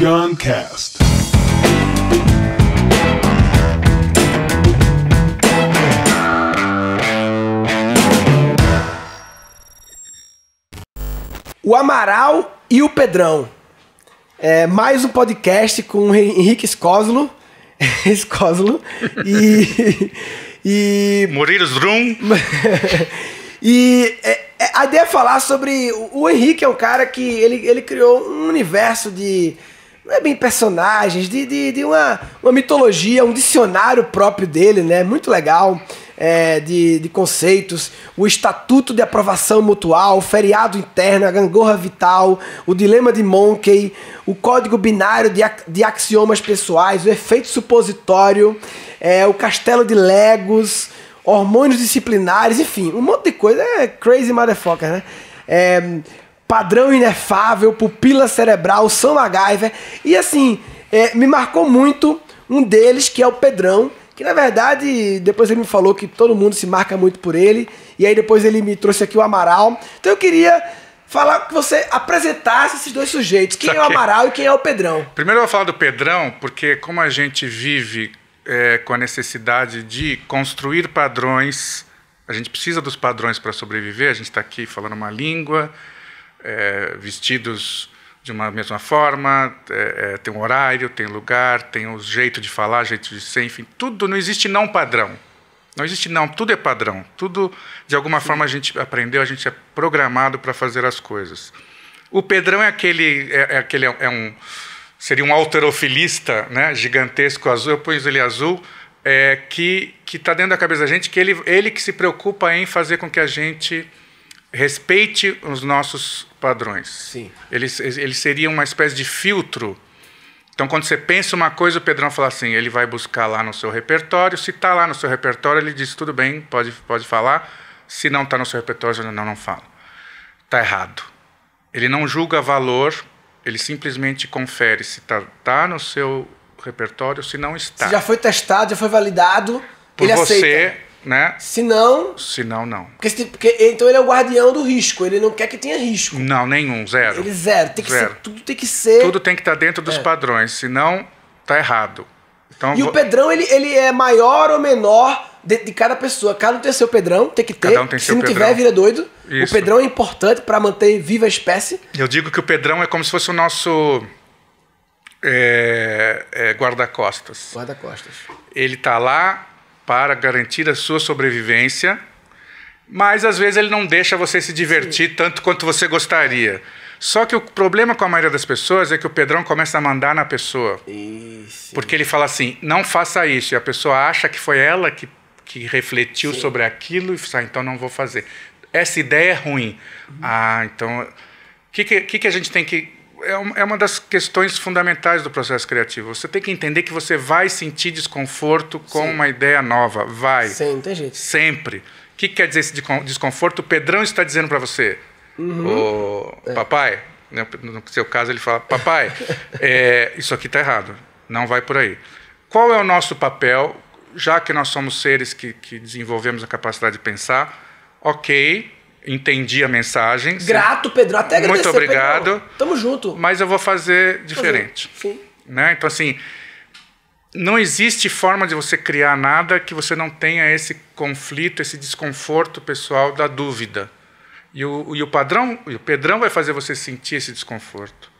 Guncast. O Amaral e o Pedrão. Mais um podcast com o Henrique Escósolo. e Murilo Drum. A ideia é falar sobre... O Henrique é um cara que ele criou um universo de... Não é bem personagens, de uma mitologia, um dicionário próprio dele, né? Muito legal. De conceitos, o Estatuto de Aprovação Mutual, o Feriado Interno, a Gangorra Vital, o Dilema de Monkey, o Código Binário de Axiomas Pessoais, o Efeito Supositório, o Castelo de Legos, Hormônios Disciplinares, enfim, um monte de coisa. Crazy motherfucker, né? Padrão Inefável, Pupila Cerebral, São MacGyver. E assim, me marcou muito um deles, que é o Pedrão, que na verdade, depois ele me falou que todo mundo se marca muito por ele, e aí depois ele me trouxe aqui o Amaral. Então eu queria falar que você apresentasse esses dois sujeitos, quem é o Amaral e quem é o Pedrão. Primeiro eu vou falar do Pedrão, porque como a gente vive com a necessidade de construir padrões, a gente precisa dos padrões para sobreviver, a gente está aqui falando uma língua, vestidos de uma mesma forma, tem um horário, tem lugar, tem o jeito de falar, jeito de ser, enfim, tudo, não existe não padrão. Não existe não, tudo é padrão. Tudo, de alguma forma, a gente aprendeu, a gente é programado para fazer as coisas. O Pedrão seria um halterofilista, né, gigantesco azul, eu pus ele azul, que está dentro da cabeça da gente, que ele que se preocupa em fazer com que a gente respeite os nossos padrões. Sim. Ele seria uma espécie de filtro. Então, quando você pensa uma coisa, o Pedrão fala assim, ele vai buscar lá no seu repertório, se está lá no seu repertório, ele diz, tudo bem, pode falar, se não está no seu repertório, não fala. Está errado. Ele não julga valor, ele simplesmente confere se está no seu repertório, se não está. Se já foi testado, já foi validado, por ele você, aceita. Né? Se não, não. Porque então ele é o guardião do risco, ele não quer que tenha risco. Não, nenhum, zero. Ele zero. Tudo tem que ser... Tudo tem que estar dentro dos padrões, senão está errado. Então, o Pedrão, ele é maior ou menor de cada pessoa. Cada um tem seu Pedrão, tem que ter. Cada um tem seu Pedrão. Se não Pedrão. tiver, vira doido. Isso. O Pedrão é importante para manter viva a espécie. Eu digo que o Pedrão é como se fosse o nosso guarda-costas. Guarda-costas. Ele está lá para garantir a sua sobrevivência, mas às vezes ele não deixa você se divertir tanto quanto você gostaria. Só que o problema com a maioria das pessoas é que o Pedrão começa a mandar na pessoa. Isso. Porque ele fala assim, não faça isso, e a pessoa acha que foi ela que refletiu sobre aquilo e fala, então não vou fazer. Essa ideia é ruim. Então, o que a gente tem que... É uma das questões fundamentais do processo criativo. Você tem que entender que você vai sentir desconforto com uma ideia nova. Vai. Sim, não tem jeito. Sempre. O que quer dizer esse desconforto? O Pedrão está dizendo para você, papai, né, no seu caso ele fala, papai, isso aqui está errado, não vai por aí. Qual é o nosso papel, já que nós somos seres que desenvolvemos a capacidade de pensar? Ok, entendi a mensagem. Grato, Pedrão. Até agradecer, muito obrigado. Pedrão. Tamo junto. Mas eu vou fazer diferente. Sim. Né? Então, assim, não existe forma de você criar nada que você não tenha esse conflito, esse desconforto pessoal da dúvida. E o Pedrão vai fazer você sentir esse desconforto.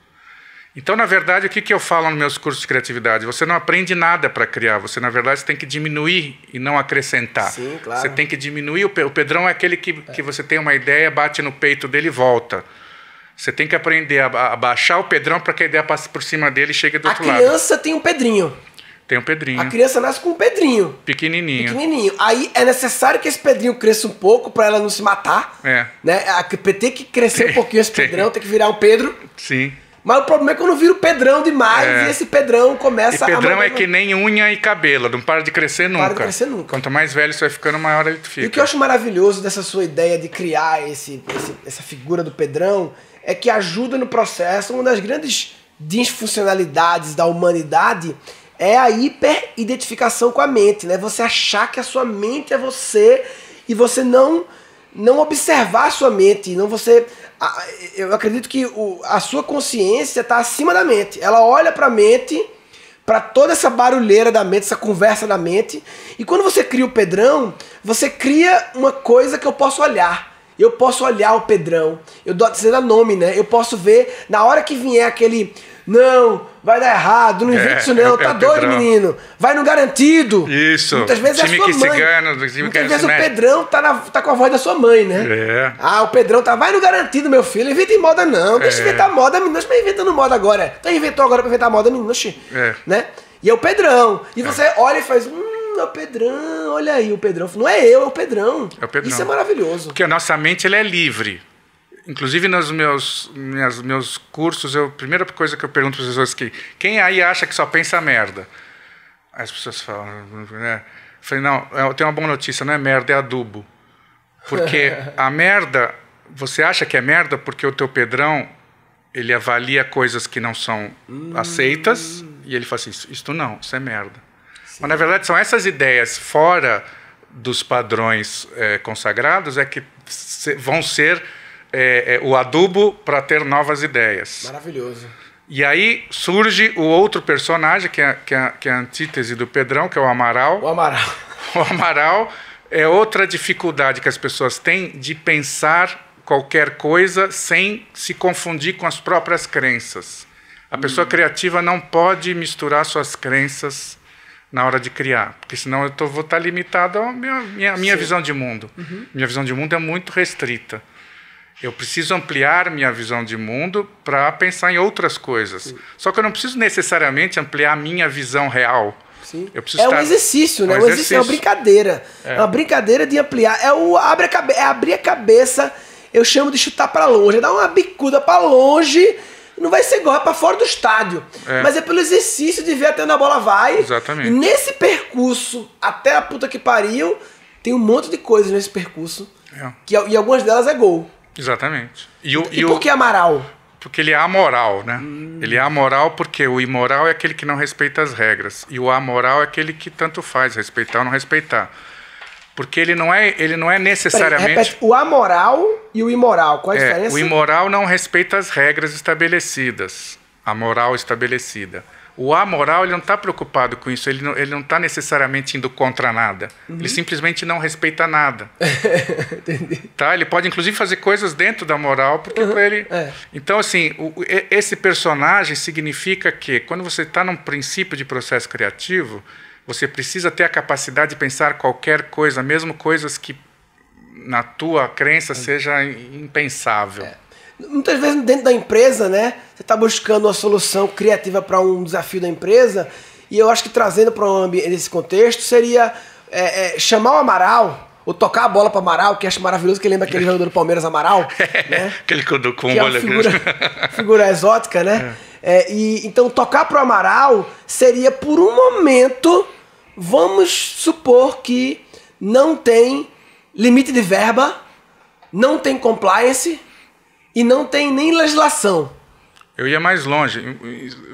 Então, na verdade, o que eu falo nos meus cursos de criatividade? Você não aprende nada para criar. Você, na verdade, tem que diminuir e não acrescentar. Sim, claro. Você tem que diminuir. O Pedrão é aquele que você tem uma ideia, bate no peito dele e volta. Você tem que aprender a baixar o Pedrão para que a ideia passe por cima dele e chegue do outro lado. A criança tem um Pedrinho. Tem um Pedrinho. A criança nasce com um Pedrinho. Pequenininho. Aí é necessário que esse Pedrinho cresça um pouco para ela não se matar. Né? Tem que crescer um pouquinho esse Pedrão, tem que virar um Pedro. Sim. Mas o problema é quando vira o Pedrão demais e esse Pedrão começa a... E Pedrão é que nem unha e cabelo, não para de crescer nunca. Para de crescer nunca. Quanto mais velho você vai ficando, maior ele fica. E o que eu acho maravilhoso dessa sua ideia de criar essa figura do Pedrão é que ajuda no processo. Uma das grandes disfuncionalidades da humanidade é a hiperidentificação com a mente, né? Você achar que a sua mente é você e você não não observar a sua mente, não você... Eu acredito que a sua consciência está acima da mente. Ela olha para a mente, para toda essa barulheira da mente, essa conversa da mente. E quando você cria o Pedrão, você cria uma coisa que eu posso olhar. Eu posso olhar o Pedrão. Você dá nome, né? Eu posso ver, na hora que vier aquele... Não, vai dar errado, não invente isso não, tá doido, Pedrão. Menino. Vai no garantido. Isso. Muitas vezes time é a sua que mãe. Se ganha, Muitas vezes o Pedrão tá com a voz da sua mãe, né? O Pedrão vai no garantido, meu filho. Inventa em moda não. Deixa eu inventar moda, menino. Deixa eu inventando moda agora. Então inventou agora pra inventar moda, menino. Né? E é o Pedrão. E você olha e faz... é o Pedrão, olha aí o Pedrão. Não é eu, é o Pedrão. É o Pedrão. Isso é maravilhoso. Porque a nossa mente ela é livre. Inclusive nos meus cursos, a primeira coisa que eu pergunto para as pessoas é quem aí acha que só pensa merda? Aí as pessoas falam, né? Eu falei, não, eu tenho uma boa notícia, não é merda, é adubo. Porque a merda, você acha que é merda porque o teu Pedrão, ele avalia coisas que não são aceitas e ele fala assim, isso não, isso é merda. Sim. Mas na verdade são essas ideias fora dos padrões consagrados que vão ser... o adubo para ter novas ideias. Maravilhoso. E aí surge o outro personagem, que é a antítese do Pedrão, que é o Amaral. O Amaral. O Amaral é outra dificuldade que as pessoas têm de pensar qualquer coisa sem se confundir com as próprias crenças. A pessoa criativa não pode misturar suas crenças na hora de criar, porque senão eu vou estar limitado à minha visão de mundo. Minha visão de mundo é muito restrita. Eu preciso ampliar minha visão de mundo para pensar em outras coisas. Sim. Só que eu não preciso necessariamente ampliar a minha visão real. Sim. Um exercício, né? Um exercício, é uma brincadeira. É uma brincadeira de ampliar. Abrir a cabeça, eu chamo de chutar para longe. É dar uma bicuda para longe, não vai ser igual, é para fora do estádio. Mas é pelo exercício de ver até onde a bola vai. Exatamente. E nesse percurso, até a puta que pariu, tem um monte de coisas nesse percurso. E algumas delas é gol. Exatamente. E por que Amaral? Porque ele é amoral, né? Ele é amoral porque o imoral é aquele que não respeita as regras. E o amoral é aquele que tanto faz, respeitar ou não respeitar. Porque ele não é necessariamente... Repete, o amoral e o imoral, qual a diferença? O imoral não respeita as regras estabelecidas. A moral estabelecida. O amoral, ele não está preocupado com isso, ele não está necessariamente indo contra nada. Ele simplesmente não respeita nada. Entendi. Tá? Ele pode, inclusive, fazer coisas dentro da moral, porque para ele... Então, assim, esse personagem significa que, quando você está num princípio de processo criativo, você precisa ter a capacidade de pensar qualquer coisa, mesmo coisas que, na tua crença, seja impensável. Muitas vezes dentro da empresa, né? Você está buscando uma solução criativa para um desafio da empresa, e eu acho que trazendo para esse contexto seria chamar o Amaral, ou tocar a bola para Amaral, que acho maravilhoso, que lembra aquele jogador do Palmeiras, Amaral, né? Aquele com que é uma figura exótica, né? Então tocar para o Amaral seria por um momento, vamos supor que não tem limite de verba, não tem compliance, e não tem nem legislação. Eu ia mais longe.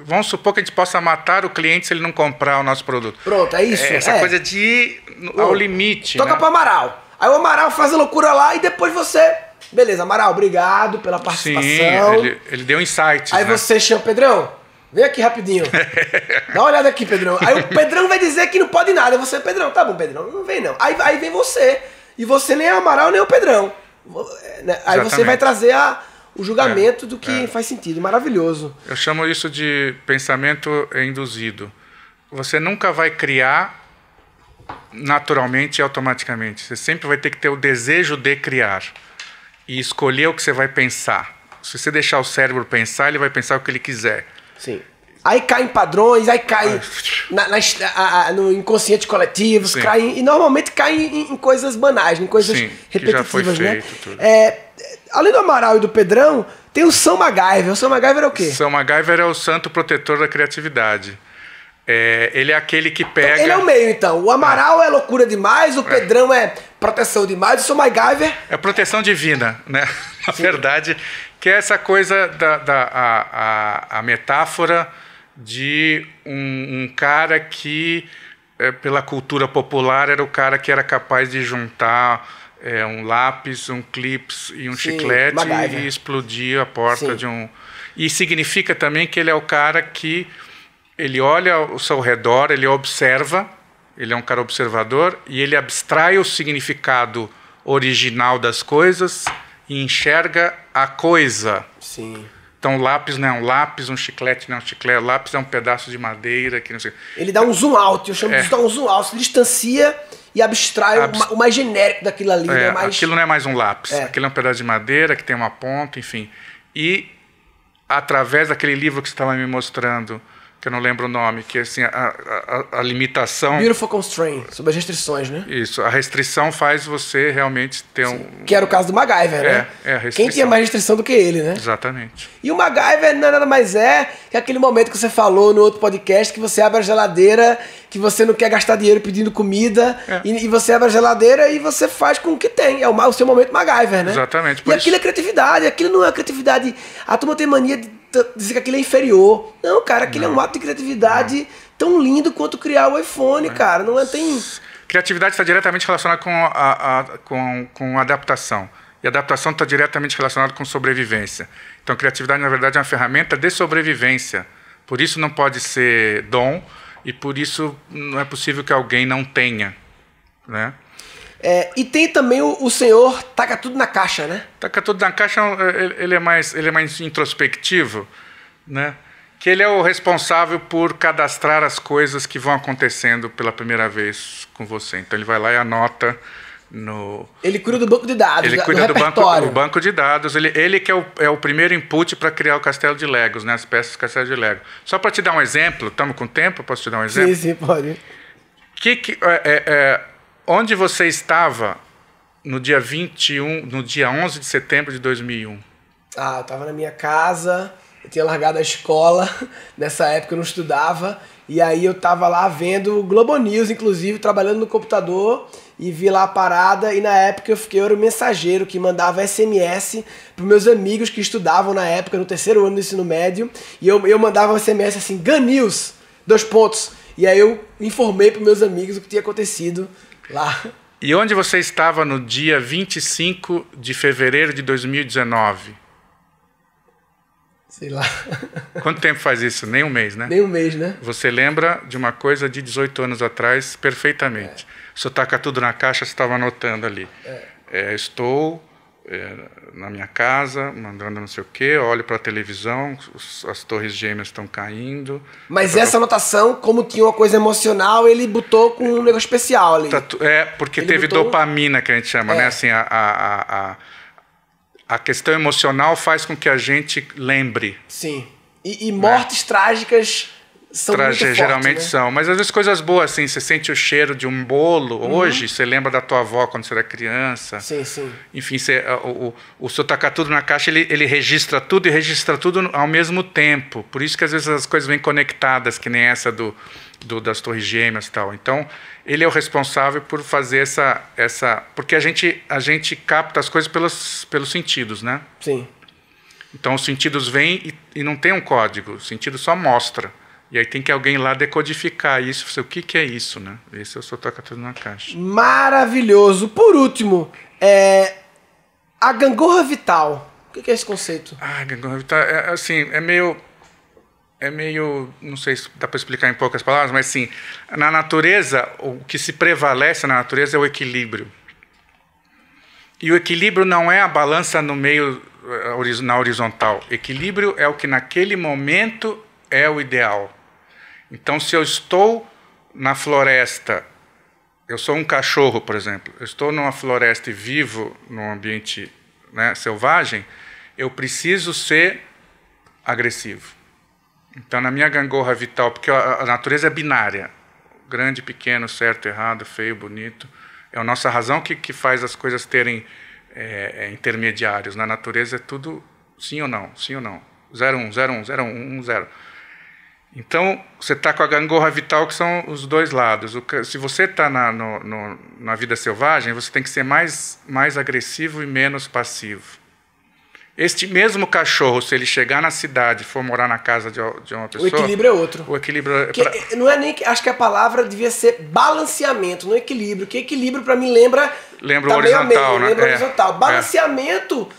Vamos supor que a gente possa matar o cliente se ele não comprar o nosso produto. Pronto, é isso. Essa coisa de ir ao limite. Toca para Amaral. Aí o Amaral faz a loucura lá e depois você... Beleza, Amaral, obrigado pela participação. Sim, ele deu insights. Aí você chama, Pedrão, vem aqui rapidinho. Dá uma olhada aqui, Pedrão. Aí o Pedrão vai dizer que não pode nada. Aí você, Pedrão, tá bom, Pedrão, não vem não. Aí vem você. E você nem é o Amaral, nem é o Pedrão. Aí você vai trazer o julgamento do que faz sentido. Maravilhoso. Eu chamo isso de pensamento induzido. Você nunca vai criar naturalmente e automaticamente. Você sempre vai ter que ter o desejo de criar e escolher o que você vai pensar. Se você deixar o cérebro pensar, ele vai pensar o que ele quiser. Sim. Aí cai em padrões, aí cai no inconsciente coletivo, e normalmente cai em coisas banais, em coisas repetitivas, que já foi feito, né? Tudo. Além do Amaral e do Pedrão, tem o São MacGyver. O São MacGyver é o quê? São MacGyver é o santo protetor da criatividade. Ele é aquele que pega... Então, ele é o meio, então. O Amaral é loucura demais, o Pedrão é proteção demais, o São MacGyver... É proteção divina, né? Na verdade, que é essa coisa a metáfora de um cara que, pela cultura popular, era o cara que era capaz de juntar um lápis, um clips e um Sim, chiclete MacGyver. e explodir a porta Sim. de um... E significa também que ele é o cara que ele olha ao seu redor, ele observa, ele é um cara observador e ele abstrai o significado original das coisas e enxerga a coisa. Sim. Então, lápis não é um lápis, um chiclete não é um chiclete, lápis é um pedaço de madeira, que não sei. Ele dá um zoom out, eu chamo de dar um zoom out, se distancia e abstrai o mais genérico daquilo ali. Né? Mais... Aquilo não é mais um lápis, aquilo é um pedaço de madeira que tem uma ponta, enfim. E através daquele livro que você estava me mostrando, que eu não lembro o nome, que assim, a limitação... Beautiful Constraint, sobre as restrições, né? Isso, a restrição faz você realmente ter um... Que era o caso do MacGyver, né? a restrição. Quem tinha mais restrição do que ele, né? Exatamente. E o MacGyver nada mais que aquele momento que você falou no outro podcast, que você abre a geladeira, que você não quer gastar dinheiro pedindo comida, e você abre a geladeira e você faz com o que tem. É o seu momento MacGyver, né? Exatamente. E aquilo é criatividade, aquilo não é criatividade... A turma tem mania de dizer que aquilo é inferior. Não, cara, aquilo é um ato de criatividade tão lindo quanto criar o iPhone, cara. Não é, tem... Criatividade está diretamente relacionada com adaptação. E adaptação está diretamente relacionada com sobrevivência. Então, criatividade, na verdade, é uma ferramenta de sobrevivência. Por isso não pode ser dom e por isso não é possível que alguém não tenha, né? E tem também o senhor taca tudo na caixa, né? Taca tudo na caixa, ele é mais introspectivo, né? Que ele é o responsável por cadastrar as coisas que vão acontecendo pela primeira vez com você. Então ele vai lá e anota no... Ele cuida do banco de dados, ele cuida do banco de dados. Ele que é o primeiro input para criar o castelo de Legos, né? As peças do castelo de Lego. Só para te dar um exemplo, estamos com tempo? Posso te dar um exemplo? Sim, pode. Onde você estava no dia 21, no dia 11 de setembro de 2001? Ah, eu estava na minha casa, eu tinha largado a escola, nessa época eu não estudava, e aí eu estava lá vendo o Globo News, inclusive, trabalhando no computador, e vi lá a parada, e na época eu era o mensageiro que mandava SMS para meus amigos que estudavam na época, no terceiro ano do ensino médio, e eu mandava um SMS assim, Gun News, 2 pontos, e aí eu informei para meus amigos o que tinha acontecido lá. E onde você estava no dia 25 de fevereiro de 2019? Sei lá. Quanto tempo faz isso? Nem um mês, né? Nem um mês, né? Você lembra de uma coisa de 18 anos atrás perfeitamente. Se eu tacar tudo na caixa, você estava anotando ali. Estou na minha casa, mandando não sei o quê, olho para a televisão, as torres gêmeas estão caindo. Mas essa anotação, como tinha uma coisa emocional, ele botou com um negócio especial ali. Porque ele teve dopamina, que a gente chama, né? Assim, a questão emocional faz com que a gente lembre. Sim. E mortes trágicas são muito fortes, geralmente, né? são. Mas às vezes coisas boas, assim, você sente o cheiro de um bolo hoje, você lembra da tua avó quando você era criança. Sim, sim. Enfim, o seu tacar tudo na caixa, ele registra tudo e registra tudo ao mesmo tempo. Por isso que às vezes as coisas vêm conectadas, que nem essa das torres gêmeas e tal. Então, ele é o responsável por fazer essa... Porque a gente capta as coisas pelos sentidos, né? Sim. Então, os sentidos vêm e não tem um código. O sentido só mostra. E aí tem que alguém lá decodificar isso. O que é isso, né? Esse eu só toca tudo na caixa. Maravilhoso. Por último, a gangorra vital. O que é esse conceito? A gangorra vital é meio, não sei se dá para explicar em poucas palavras, mas assim, na natureza, o que se prevalece na natureza é o equilíbrio. E o equilíbrio não é a balança no meio, na horizontal. Equilíbrio é o que naquele momento é o ideal. Então, se eu estou na floresta, eu sou um cachorro, por exemplo, eu estou numa floresta e vivo num ambiente, né, selvagem, eu preciso ser agressivo. Então, na minha gangorra vital, porque a natureza é binária, grande, pequeno, certo, errado, feio, bonito, é a nossa razão que faz as coisas terem intermediários. Na natureza é tudo sim ou não, 0, 1, 0, 1, 0, 1, 1, 0. Então, você está com a gangorra vital, que são os dois lados. Se você está na vida selvagem, você tem que ser mais agressivo e menos passivo. Este mesmo cachorro, se ele chegar na cidade e for morar na casa de uma pessoa... O equilíbrio é outro. O equilíbrio não é nem... Acho que a palavra devia ser balanceamento, não equilíbrio. Que equilíbrio, para mim, lembra lembra o horizontal, né? Lembra o horizontal. Balanceamento,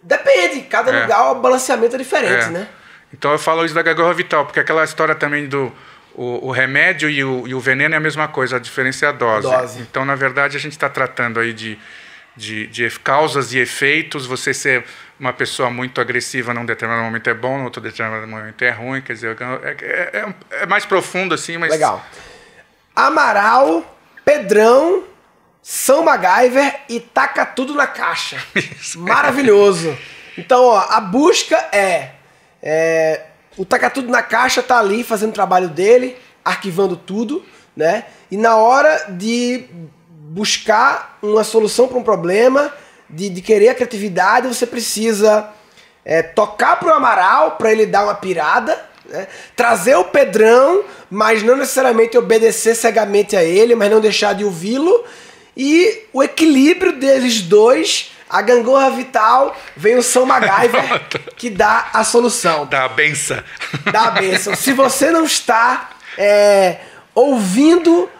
depende. Cada lugar o balanceamento é diferente, né? Então eu falo isso da gangorra vital, porque aquela história também do o remédio e o veneno é a mesma coisa, a diferença é a dose. Então, na verdade, a gente está tratando aí de causas e efeitos. Você ser uma pessoa muito agressiva num determinado momento é bom, no outro determinado momento é ruim. Quer dizer, é mais profundo assim, mas... Legal. Amaral, Pedrão, São MacGyver e taca tudo na caixa. Maravilhoso. Então, ó, a busca o taca tudo na caixa tá ali fazendo o trabalho dele, arquivando tudo, né? E na hora de buscar uma solução para um problema, de querer a criatividade, você precisa tocar pro Amaral para ele dar uma pirada, né? Trazer o Pedrão, mas não necessariamente obedecer cegamente a ele, mas não deixar de ouvi-lo. E o equilíbrio deles dois, a gangorra vital, vem o São MacGyver que dá a solução. Dá a benção. Dá a benção. Se você não está ouvindo,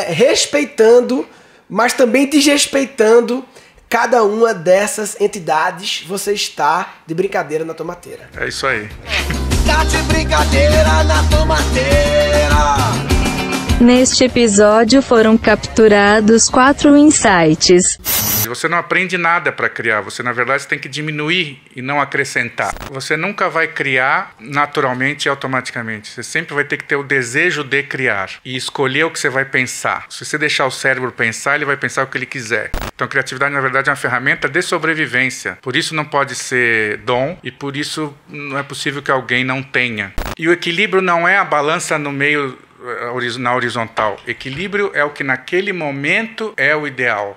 respeitando, mas também desrespeitando cada uma dessas entidades, você está de brincadeira na tomateira. É isso aí. Tá de brincadeira na tomateira. Neste episódio foram capturados 4 insights. Você não aprende nada para criar, você na verdade tem que diminuir e não acrescentar. Você nunca vai criar naturalmente e automaticamente. Você sempre vai ter que ter o desejo de criar e escolher o que você vai pensar. Se você deixar o cérebro pensar, ele vai pensar o que ele quiser. Então a criatividade na verdade é uma ferramenta de sobrevivência. Por isso não pode ser dom e por isso não é possível que alguém não tenha. E o equilíbrio não é a balança no meio, na horizontal. Equilíbrio é o que naquele momento é o ideal.